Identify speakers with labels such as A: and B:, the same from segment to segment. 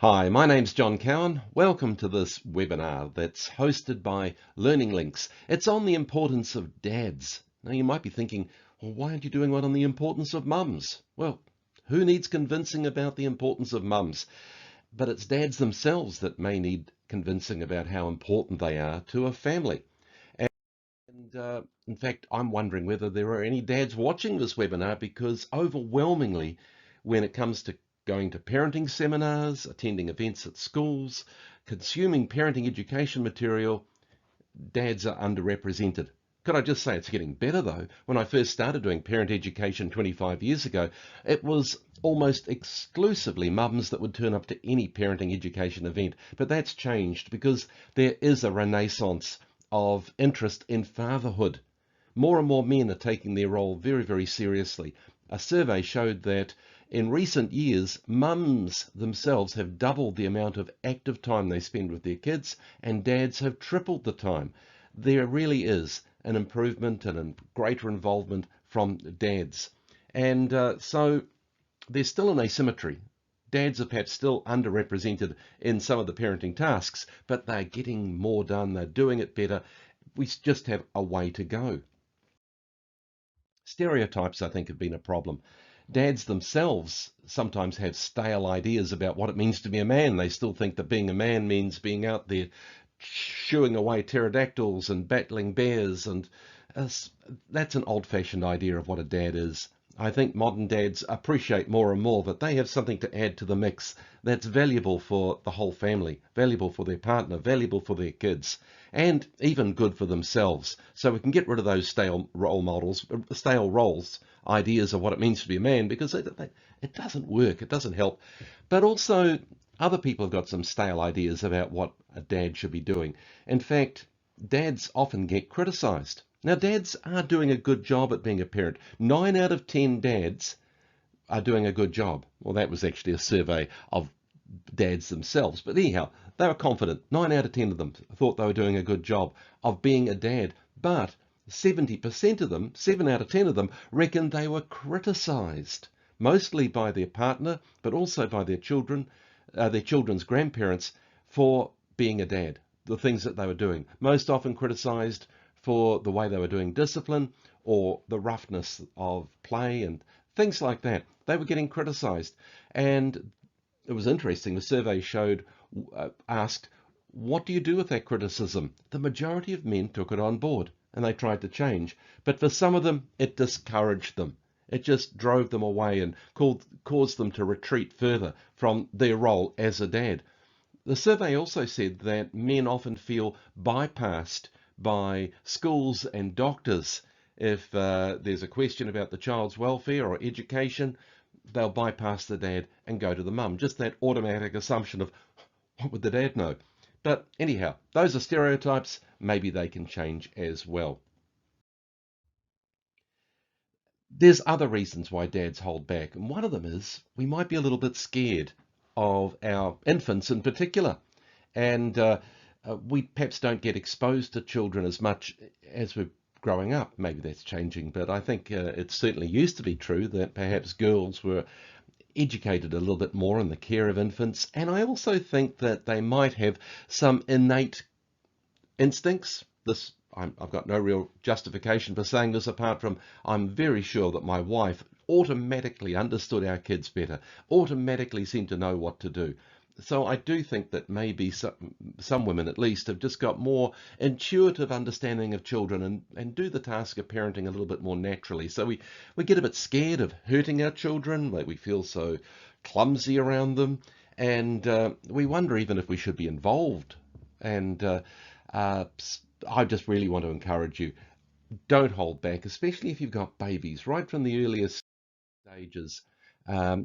A: Hi, my name's John Cowan. Welcome to this webinar that's hosted by Learning Links. It's on the importance of dads. Now you might be thinking, well, why aren't you doing one on the importance of mums? Well, who needs convincing about the importance of mums? But it's dads themselves that may need convincing about how important they are to a family. And in fact, I'm wondering whether there are any dads watching this webinar because overwhelmingly, when it comes to going to parenting seminars, attending events at schools, consuming parenting education material, dads are underrepresented. Could I just say it's getting better though? When I first started doing parent education 25 years ago, it was almost exclusively mums that would turn up to any parenting education event. But that's changed because there is a renaissance of interest in fatherhood. More and more men are taking their role very, very seriously. A survey showed that in recent years, mums themselves have doubled the amount of active time they spend with their kids, and dads have tripled the time. There really is an improvement and a greater involvement from dads. And so there's still an asymmetry. Dads are perhaps still underrepresented in some of the parenting tasks, but they're getting more done, they're doing it better. We just have a way to go. Stereotypes, I think, have been a problem. Dads themselves sometimes have stale ideas about what it means to be a man. They still think that being a man means being out there shooing away pterodactyls and battling bears, and uh, that's an old-fashioned idea of what a dad is. I think modern dads appreciate more and more that they have something to add to the mix that's valuable for the whole family, valuable for their partner, valuable for their kids, and even good for themselves. So we can get rid of those stale role models, stale roles, ideas of what it means to be a man, because it doesn't work, it doesn't help. But also, other people have got some stale ideas about what a dad should be doing. In fact, dads often get criticized. Now, dads are doing a good job at being a parent. 9 out of 10 dads are doing a good job. Well, that was actually a survey of dads themselves. But anyhow, they were confident. 9 out of 10 of them thought they were doing a good job of being a dad. But 70% of them, 7 out of 10 of them, reckoned they were criticized, mostly by their partner, but also by their children's grandparents, for being a dad, the things that they were doing. Most often criticized for the way they were doing discipline or the roughness of play and things like that. They were getting criticized. And it was interesting. The survey asked, what do you do with that criticism? The majority of men took it on board and they tried to change. But for some of them, it discouraged them. It just drove them away and caused them to retreat further from their role as a dad. The survey also said that men often feel bypassed by schools and doctors. If there's a question about the child's welfare or education, they'll bypass the dad and go to the mum. Just that automatic assumption of, what would the dad know? But anyhow, those are stereotypes. Maybe they can change as well. There's other reasons why dads hold back, and one of them is we might be a little bit scared of our infants in particular. And we perhaps don't get exposed to children as much as we're growing up. Maybe that's changing, but I think it certainly used to be true that perhaps girls were educated a little bit more in the care of infants. And I also think that they might have some innate instincts. I've got no real justification for saying this apart from I'm very sure that my wife automatically understood our kids better, automatically seemed to know what to do. So I do think that maybe some women at least have just got more intuitive understanding of children and do the task of parenting a little bit more naturally. So we get a bit scared of hurting our children, like we feel so clumsy around them, and we wonder even if we should be involved. And I just really want to encourage you, don't hold back, especially if you've got babies right from the earliest stages.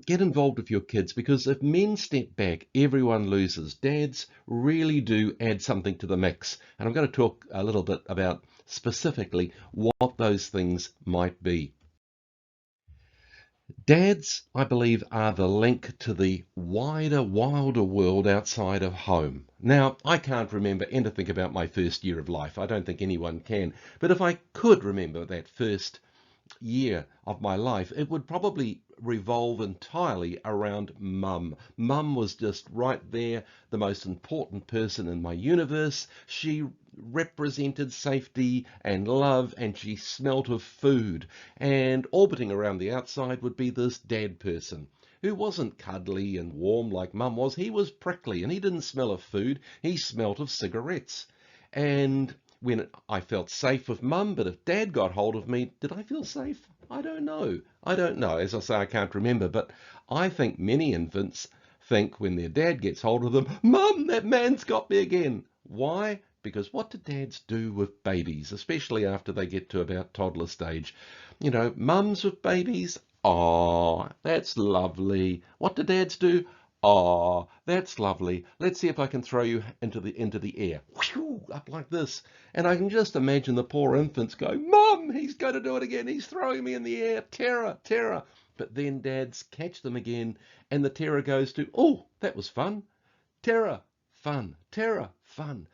A: Get involved with your kids, because if men step back, everyone loses. Dads really do add something to the mix. And I'm going to talk a little bit about specifically what those things might be. Dads, I believe, are the link to the wider, wilder world outside of home. Now, I can't remember anything about my first year of life. I don't think anyone can. But if I could remember that first year of my life, it would probably revolve entirely around mum. Mum was just right there, the most important person in my universe. She represented safety and love, and she smelt of food. And orbiting around the outside would be this dad person who wasn't cuddly and warm like mum was. He was prickly, and he didn't smell of food. He smelt of cigarettes. And when I felt safe with mum, but if dad got hold of me, did I feel safe? I don't know. I don't know. As I say, I can't remember, but I think many infants think when their dad gets hold of them, Mum, that man's got me again. Why? Because what do dads do with babies, especially after they get to about toddler stage? You know, mums with babies, oh, that's lovely. What do dads do? Oh, that's lovely. Let's see if I can throw you into the air. Whew, up like this. And I can just imagine the poor infants go, Mum, he's going to do it again. He's throwing me in the air. Terror, terror. But then dads catch them again, and the terror goes to, oh, that was fun. Terror, fun. Terror, fun.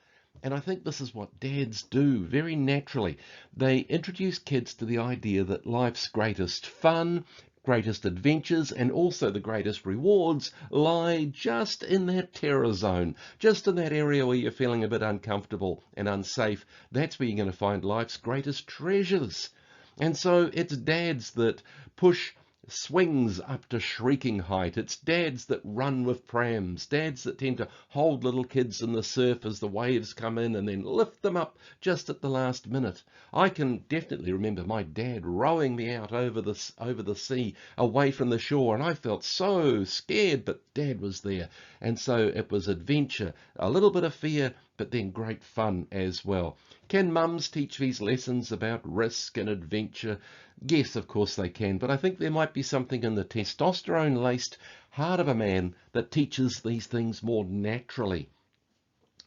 A: And I think this is what dads do very naturally. They introduce kids to the idea that life's greatest fun, greatest adventures, and also the greatest rewards lie just in that terror zone, just in that area where you're feeling a bit uncomfortable and unsafe. That's where you're going to find life's greatest treasures. And so it's dads that push swings up to shrieking height. It's dads that run with prams, dads that tend to hold little kids in the surf as the waves come in and then lift them up just at the last minute. I can definitely remember my dad rowing me out over the sea, away from the shore, and I felt so scared, but dad was there. And so it was adventure, a little bit of fear, but then great fun as well. Can mums teach these lessons about risk and adventure? Yes, of course they can, but I think there might be something in the testosterone-laced heart of a man that teaches these things more naturally.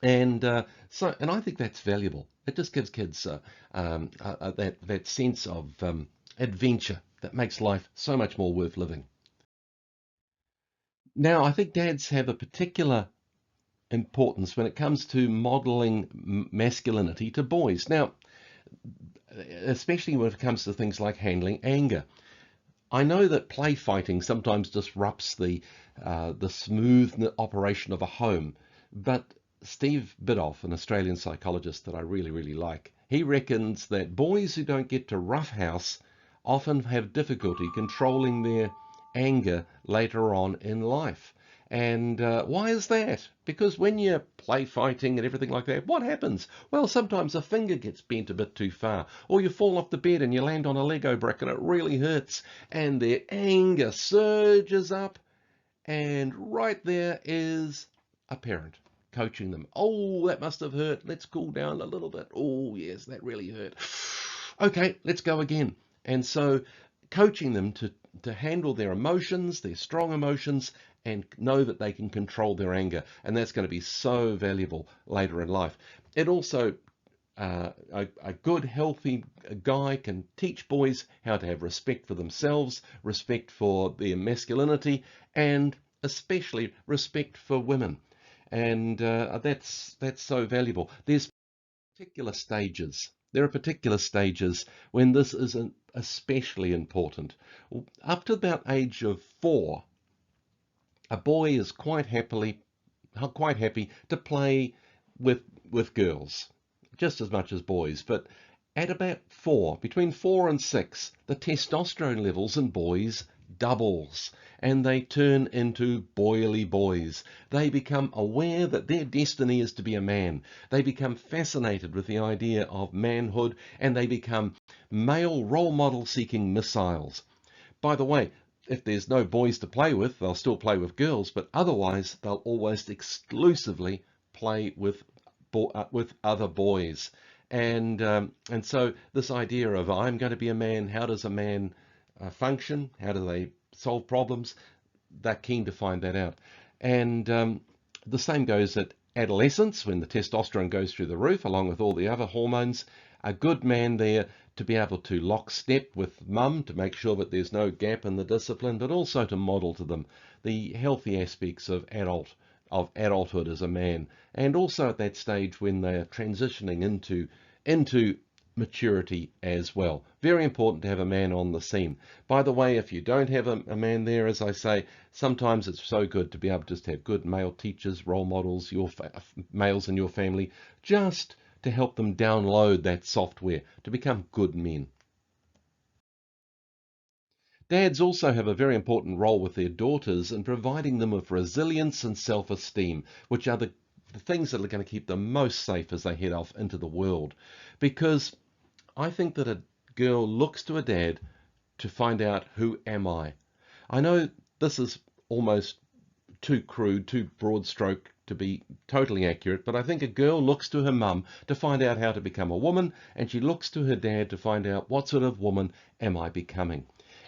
A: And and I think that's valuable. It just gives kids that sense of adventure that makes life so much more worth living. Now, I think dads have a particular importance when it comes to modeling masculinity to boys. Now, especially when it comes to things like handling anger. I know that play fighting sometimes disrupts the smooth operation of a home, but Steve Biddulph, an Australian psychologist that I really, really like, he reckons that boys who don't get to roughhouse often have difficulty controlling their anger later on in life. And why is that? Because when you're play fighting and everything like that, what happens? Well, sometimes a finger gets bent a bit too far, or you fall off the bed and you land on a Lego brick and it really hurts, and their anger surges up, and right there is a parent coaching them. Oh, that must have hurt. Let's cool down a little bit. Oh, yes, that really hurt. Okay, let's go again. And so coaching them to handle their emotions, their strong emotions, and know that they can control their anger. And that's going to be so valuable later in life. It also, a good, healthy guy can teach boys how to have respect for themselves, respect for their masculinity, and especially respect for women. And that's so valuable. There's particular stages. There are particular stages when this is especially important. Up to about age of 4, a boy is quite happy to play with girls, just as much as boys. But at about 4, between 4 and 6, the testosterone levels in boys doubles, and they turn into boily boys. They become aware that their destiny is to be a man. They become fascinated with the idea of manhood, and they become male role model seeking missiles. By the way, if there's no boys to play with, they'll still play with girls, but otherwise they'll almost exclusively play with other boys. And so this idea of I'm going to be a man, how does a man function? How do they solve problems? They're keen to find that out. And the same goes at adolescence, when the testosterone goes through the roof, along with all the other hormones. A good man there to be able to lockstep with mum to make sure that there's no gap in the discipline, but also to model to them the healthy aspects of adulthood as a man, and also at that stage when they're transitioning into maturity as well. Very important to have a man on the scene. By the way, if you don't have a man there, as I say, sometimes it's so good to be able to just have good male teachers, role models, males in your family, just to help them download that software to become good men. Dads also have a very important role with their daughters in providing them with resilience and self-esteem, which are the things that are going to keep them most safe as they head off into the world. Because I think that a girl looks to a dad to find out, who am I? I know this is almost too crude, too broad stroke to be totally accurate, but I think a girl looks to her mum to find out how to become a woman, and she looks to her dad to find out, what sort of woman am I becoming?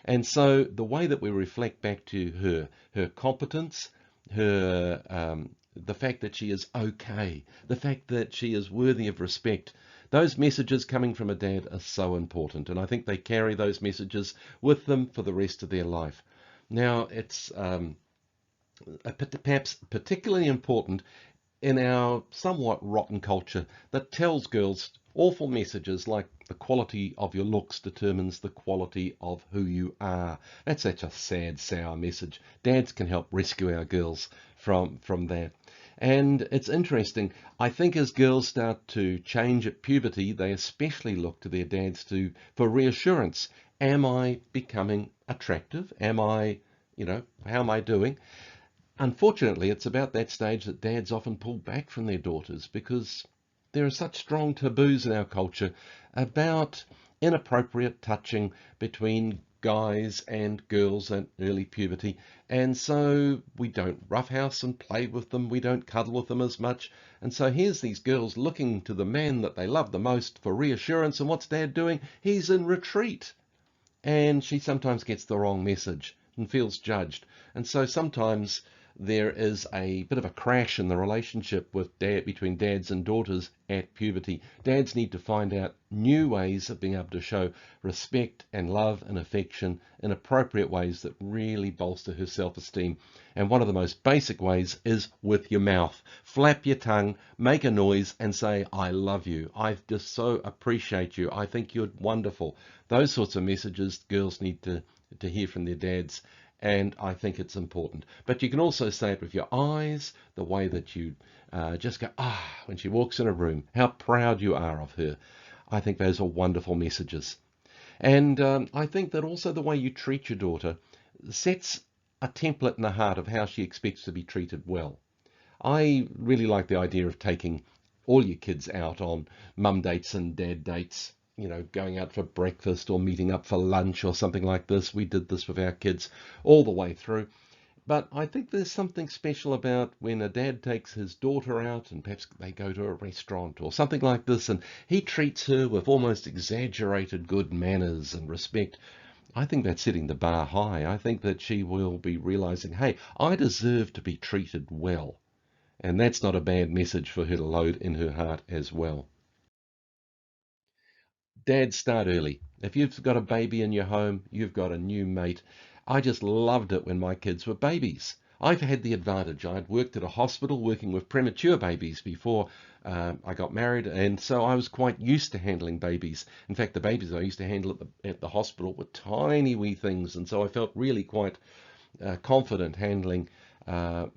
A: And so the way that we reflect back to her competence, the fact that she is okay, the fact that she is worthy of respect, those messages coming from a dad are so important, and I think they carry those messages with them for the rest of their life. Now, it's perhaps particularly important in our somewhat rotten culture that tells girls awful messages like the quality of your looks determines the quality of who you are. That's such a sad, sour message. Dads can help rescue our girls from that. And it's interesting, I think as girls start to change at puberty, they especially look to their dads for reassurance. Am I becoming attractive? How am I doing? Unfortunately, it's about that stage that dads often pull back from their daughters because there are such strong taboos in our culture about inappropriate touching between guys and girls at early puberty. And so we don't roughhouse and play with them. We don't cuddle with them as much. And so here's these girls looking to the man that they love the most for reassurance. And what's dad doing? He's in retreat. And she sometimes gets the wrong message and feels judged. And so sometimes there is a bit of a crash in the relationship between dads and daughters at puberty. Dads need to find out new ways of being able to show respect and love and affection in appropriate ways that really bolster her self-esteem. And one of the most basic ways is with your mouth. Flap your tongue, make a noise and say, I love you. I just so appreciate you. I think you're wonderful. Those sorts of messages girls need to hear from their dads. And I think it's important. But you can also say it with your eyes, the way that you just go, when she walks in a room, how proud you are of her. I think those are wonderful messages. And I think that also the way you treat your daughter sets a template in the heart of how she expects to be treated well. I really like the idea of taking all your kids out on mum dates and dad dates, going out for breakfast or meeting up for lunch or something like this. We did this with our kids all the way through. But I think there's something special about when a dad takes his daughter out and perhaps they go to a restaurant or something like this and he treats her with almost exaggerated good manners and respect. I think that's setting the bar high. I think that she will be realizing, hey, I deserve to be treated well. And that's not a bad message for her to load in her heart as well. Dads, start early. If you've got a baby in your home, you've got a new mate. I just loved it when my kids were babies. I've had the advantage. I'd worked at a hospital working with premature babies before I got married, and so I was quite used to handling babies. In fact, the babies I used to handle at the hospital were tiny wee things, and so I felt really quite confident handling our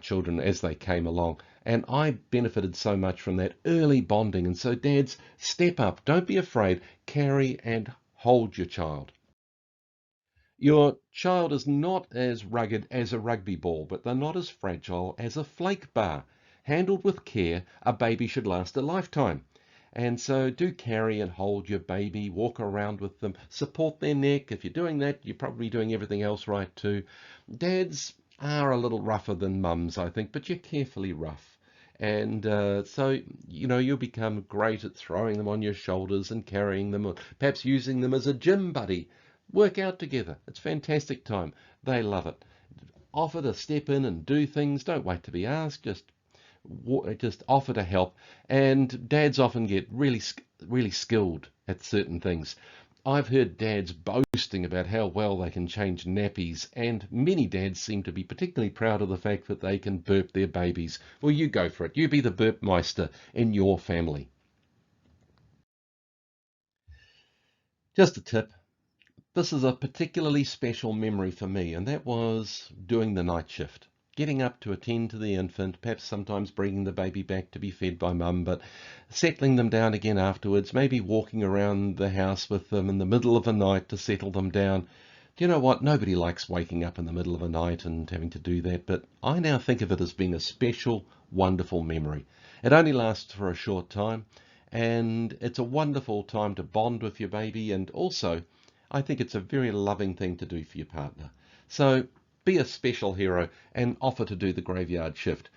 A: children as they came along. And I benefited so much from that early bonding. And so dads, step up. Don't be afraid. Carry and hold your child. Your child is not as rugged as a rugby ball, but they're not as fragile as a flake bar. Handled with care, a baby should last a lifetime. And so do carry and hold your baby, walk around with them, support their neck. If you're doing that, you're probably doing everything else right too. Dads are a little rougher than mums, I think, but you're carefully rough. And so, you'll become great at throwing them on your shoulders and carrying them, or perhaps using them as a gym buddy. Work out together. It's fantastic time. They love it. Offer to step in and do things. Don't wait to be asked. Just offer to help. And dads often get really skilled at certain things. I've heard dads boasting about how well they can change nappies, and many dads seem to be particularly proud of the fact that they can burp their babies. Well, you go for it. You be the burp meister in your family. Just a tip. This is a particularly special memory for me, and that was doing the night shift. Getting up to attend to the infant, perhaps sometimes bringing the baby back to be fed by mum, but settling them down again afterwards, maybe walking around the house with them in the middle of the night to settle them down. Do you know what? Nobody likes waking up in the middle of the night and having to do that, but I now think of it as being a special, wonderful memory. It only lasts for a short time, and it's a wonderful time to bond with your baby, and also I think it's a very loving thing to do for your partner. So be a special hero and offer to do the graveyard shift.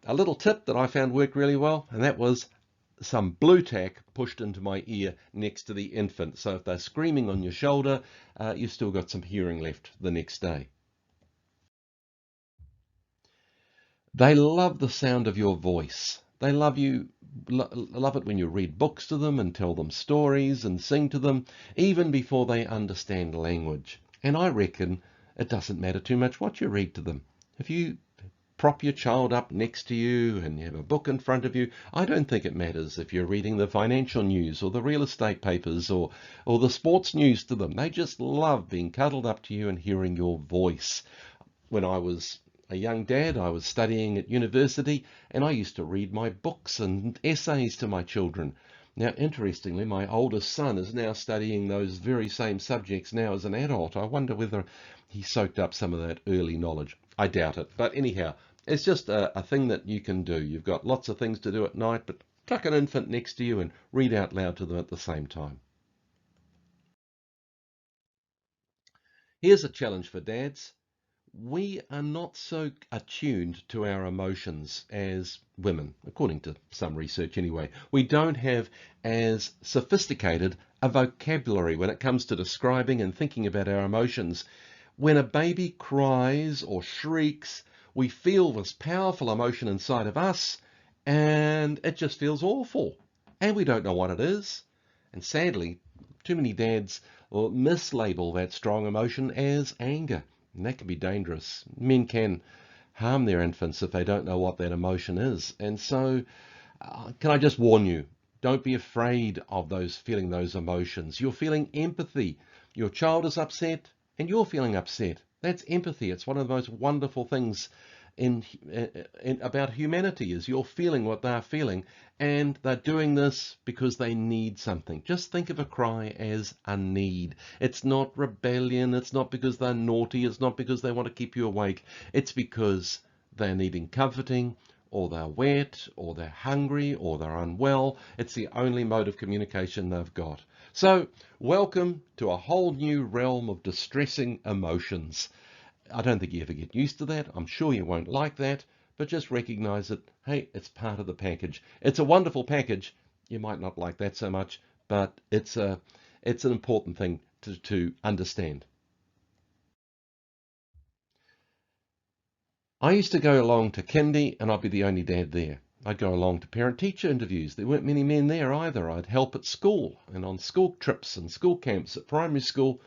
A: A little tip that I found worked really well, and that was some blue tack pushed into my ear next to the infant. So if they're screaming on your shoulder, you've still got some hearing left the next day. They love the sound of your voice. They love love it when you read books to them and tell them stories and sing to them, even before they understand language. And I reckon it doesn't matter too much what you read to them. If you prop your child up next to you and you have a book in front of you, I don't think it matters if you're reading the financial news or the real estate papers or the sports news to them. They just love being cuddled up to you and hearing your voice. When I was a young dad, I was studying at university, and I used to read my books and essays to my children. Now, interestingly, my oldest son is now studying those very same subjects now as an adult. I wonder whether he soaked up some of that early knowledge. I doubt it. But anyhow, it's just a thing that you can do. You've got lots of things to do at night, but tuck an infant next to you and read out loud to them at the same time. Here's a challenge for dads. We are not so attuned to our emotions as women, according to some research anyway. We don't have as sophisticated a vocabulary when it comes to describing and thinking about our emotions. When a baby cries or shrieks, we feel this powerful emotion inside of us, and it just feels awful. And we don't know what it is. And sadly, too many dads mislabel that strong emotion as anger. And that can be dangerous. Men can harm their infants if they don't know what that emotion is. And so, can I just warn you, don't be afraid of feeling those emotions. You're feeling empathy. Your child is upset and you're feeling upset. That's empathy. It's one of the most wonderful things about humanity is you're feeling what they're feeling, and they're doing this because they need something. Just think of a cry as a need. It's not rebellion. It's not because they're naughty. It's not because they want to keep you awake. It's because they're needing comforting, or they're wet, or they're hungry, or they're unwell. It's the only mode of communication they've got. So welcome to a whole new realm of distressing emotions. I don't think you ever get used to that. I'm sure you won't like that, but just recognize that, hey, it's part of the package. It's a wonderful package. You might not like that so much, but it's an important thing to understand. I used to go along to kindy, and I'd be the only dad there. I'd go along to parent-teacher interviews. There weren't many men there either. I'd help at school and on school trips and school camps at primary school.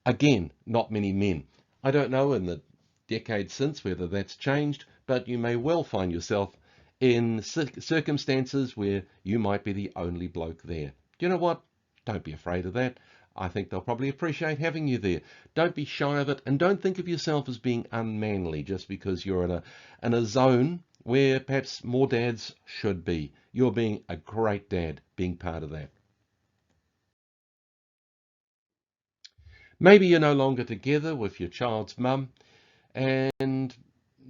A: Again, not many men. I don't know in the decades since whether that's changed, but you may well find yourself in circumstances where you might be the only bloke there. Do you know what? Don't be afraid of that. I think they'll probably appreciate having you there. Don't be shy of it, and don't think of yourself as being unmanly just because you're in a zone where perhaps more dads should be. You're being a great dad, being part of that. Maybe you're no longer together with your child's mum, and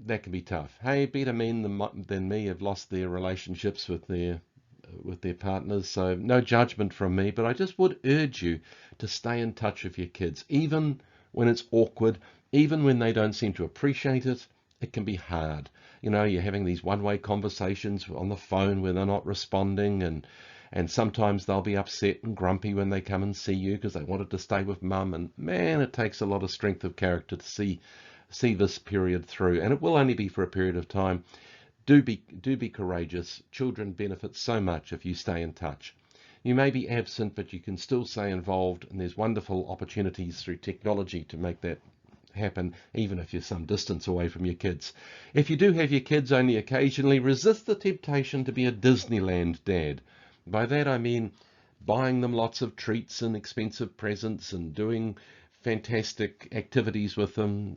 A: that can be tough. Hey, better men than me have lost their relationships with their partners, so no judgment from me, but I just would urge you to stay in touch with your kids, even when it's awkward, even when they don't seem to appreciate it. It can be hard. You know, you're having these one-way conversations on the phone where they're not responding, and sometimes they'll be upset and grumpy when they come and see you because they wanted to stay with mum, and man, it takes a lot of strength of character to see this period through, and it will only be for a period of time. Do be courageous. Children benefit so much if you stay in touch. You may be absent, but you can still stay involved, and there's wonderful opportunities through technology to make that happen, even if you're some distance away from your kids. If you do have your kids only occasionally, resist the temptation to be a Disneyland dad. By that I mean buying them lots of treats and expensive presents and doing fantastic activities with them.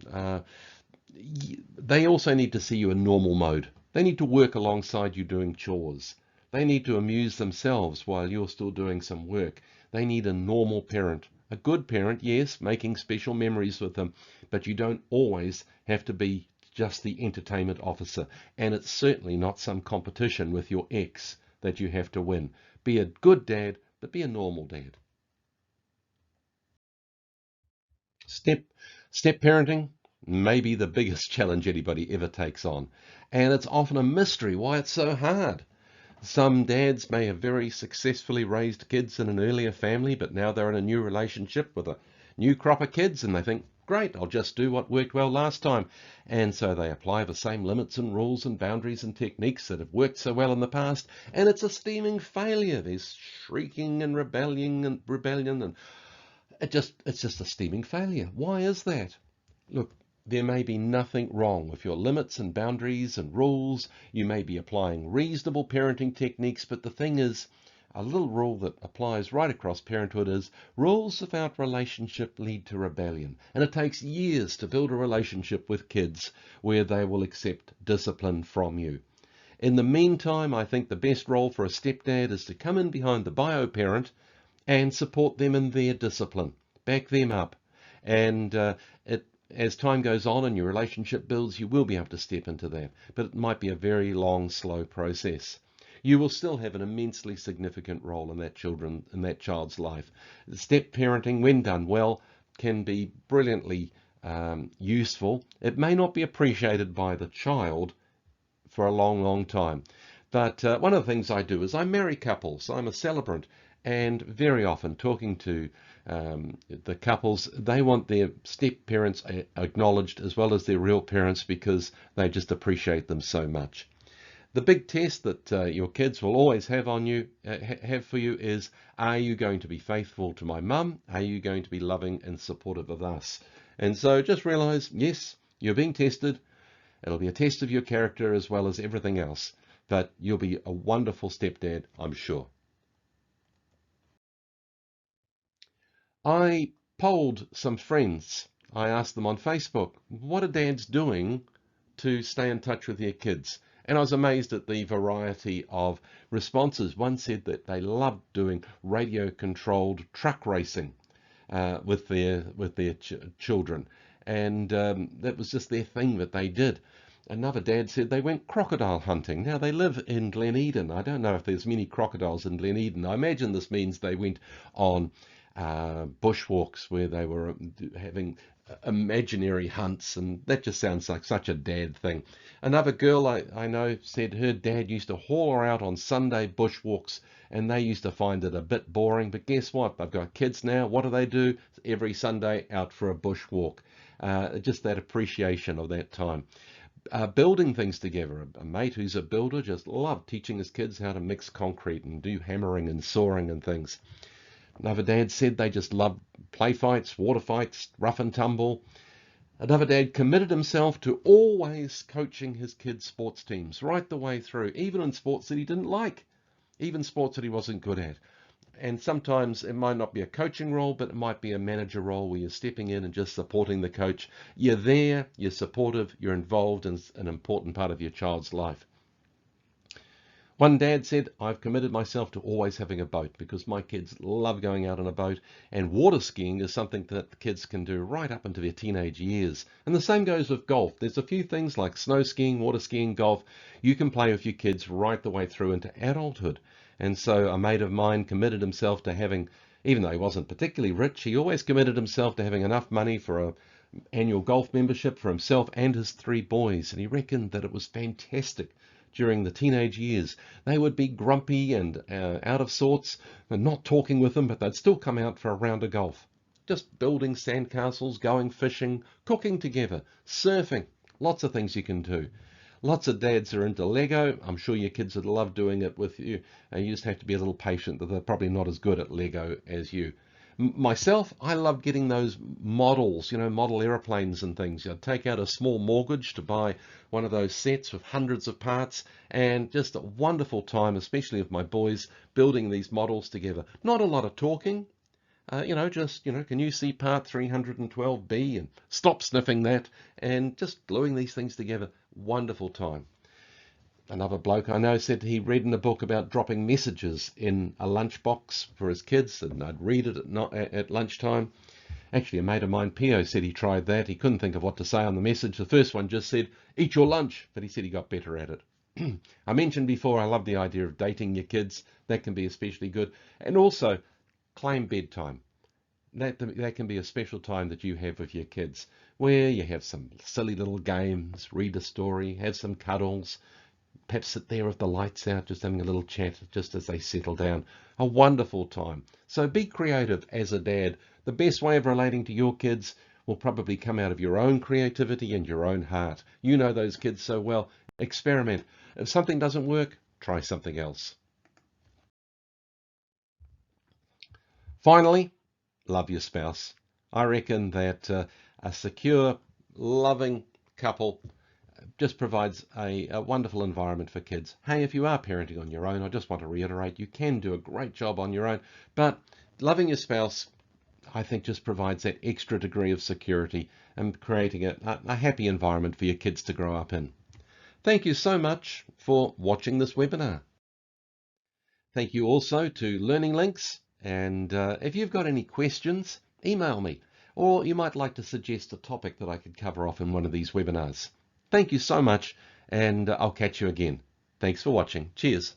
A: They also need to see you in normal mode. They need to work alongside you doing chores. They need to amuse themselves while you're still doing some work. They need a normal parent. A good parent, yes, making special memories with them, but you don't always have to be just the entertainment officer. And it's certainly not some competition with your ex that you have to win. Be a good dad, but be a normal dad. Step step parenting may be the biggest challenge anybody ever takes on, and it's often a mystery why it's so hard. Some dads may have very successfully raised kids in an earlier family, but now they're in a new relationship with a new crop of kids, and they think, great, I'll just do what worked well last time. And so they apply the same limits and rules and boundaries and techniques that have worked so well in the past, and it's a steaming failure. There's shrieking and rebellion, and it's just a steaming failure. Why is that? Look, there may be nothing wrong with your limits and boundaries and rules. You may be applying reasonable parenting techniques, but the thing is, a little rule that applies right across parenthood is rules without relationship lead to rebellion. And it takes years to build a relationship with kids where they will accept discipline from you. In the meantime, I think the best role for a stepdad is to come in behind the bio parent and support them in their discipline, back them up. And as time goes on and your relationship builds, you will be able to step into that. But it might be a very long, slow process. You will still have an immensely significant role in that child's life. Step parenting, when done well, can be brilliantly useful. It may not be appreciated by the child for a long, long time. But one of the things I do is I marry couples. I'm a celebrant. And very often talking to the couples, they want their step parents acknowledged as well as their real parents because they just appreciate them so much. The big test that your kids will always have on you, have for you is, are you going to be faithful to my mum? Are you going to be loving and supportive of us? And so just realize, yes, you're being tested. It'll be a test of your character as well as everything else. But you'll be a wonderful stepdad, I'm sure. I polled some friends. I asked them on Facebook, what are dads doing to stay in touch with their kids? And I was amazed at the variety of responses. One said that they loved doing radio-controlled truck racing with their children, and that was just their thing that they did. Another dad said they went crocodile hunting. Now, they live in Glen I don't know if there's many crocodiles in Glen I imagine this means they went on bushwalks where they were having imaginary hunts, and that just sounds like such a dad thing. Another girl I know said her dad used to haul her out on Sunday bushwalks, and they used to find it a bit boring, but guess what? They've got kids now. What do? Every Sunday out for a bushwalk. Just that appreciation of that time. Building things together. A mate who's a builder just loved teaching his kids how to mix concrete and do hammering and sawing and things. Another dad said they just loved play fights, water fights, rough and tumble. Another dad committed himself to always coaching his kids' sports teams right the way through, even in sports that he didn't like, even sports that he wasn't good at. And sometimes it might not be a coaching role, but it might be a manager role where you're stepping in and just supporting the coach. You're there, you're supportive, you're involved in an important part of your child's life. One dad said, I've committed myself to always having a boat because my kids love going out on a boat, and water skiing is something that the kids can do right up into their teenage years. And the same goes with golf. There's a few things like snow skiing, water skiing, golf, you can play with your kids right the way through into adulthood. And so a mate of mine committed himself to having, even though he wasn't particularly rich, he always committed himself to having enough money for an annual golf membership for himself and his 3 boys. And he reckoned that it was fantastic. During the teenage years, they would be grumpy and out of sorts and not talking with them, but they'd still come out for a round of golf. Just building sandcastles, going fishing, cooking together, surfing, lots of things you can do. Lots of dads are into Lego. I'm sure your kids would love doing it with you. You just have to be a little patient that they're probably not as good at Lego as you. Myself, I love getting those models, model aeroplanes and things. I'd take out a small mortgage to buy one of those sets with hundreds of parts, and just a wonderful time, especially with my boys, building these models together. Not a lot of talking, just, can you see part 312B, and stop sniffing that, and just gluing these things together. Wonderful time. Another bloke I know said he read in a book about dropping messages in a lunchbox for his kids, and I'd read it at lunchtime. Actually, a mate of mine, Pio, said he tried that. He couldn't think of what to say on the message. The first one just said, "Eat your lunch," but he said he got better at it. I mentioned before, I love the idea of dating your kids. That can be especially good. And also, claim bedtime. That can be a special time that you have with your kids, where you have some silly little games, read a story, have some cuddles, perhaps sit there with the lights out, just having a little chat just as they settle down. A wonderful time. So be creative as a dad. The best way of relating to your kids will probably come out of your own creativity and your own heart. You know those kids so well. Experiment. If something doesn't work, try something else. Finally, love your spouse. I reckon that a secure, loving couple just provides a wonderful environment for kids. Hey, if you are parenting on your own, I just want to reiterate, you can do a great job on your own, but loving your spouse, I think, just provides that extra degree of security and creating a happy environment for your kids to grow up in. Thank you so much for watching this webinar. Thank you also to Learning Links, and if you've got any questions, email me, or you might like to suggest a topic that I could cover off in one of these webinars. Thank you so much, and I'll catch you again. Thanks for watching. Cheers.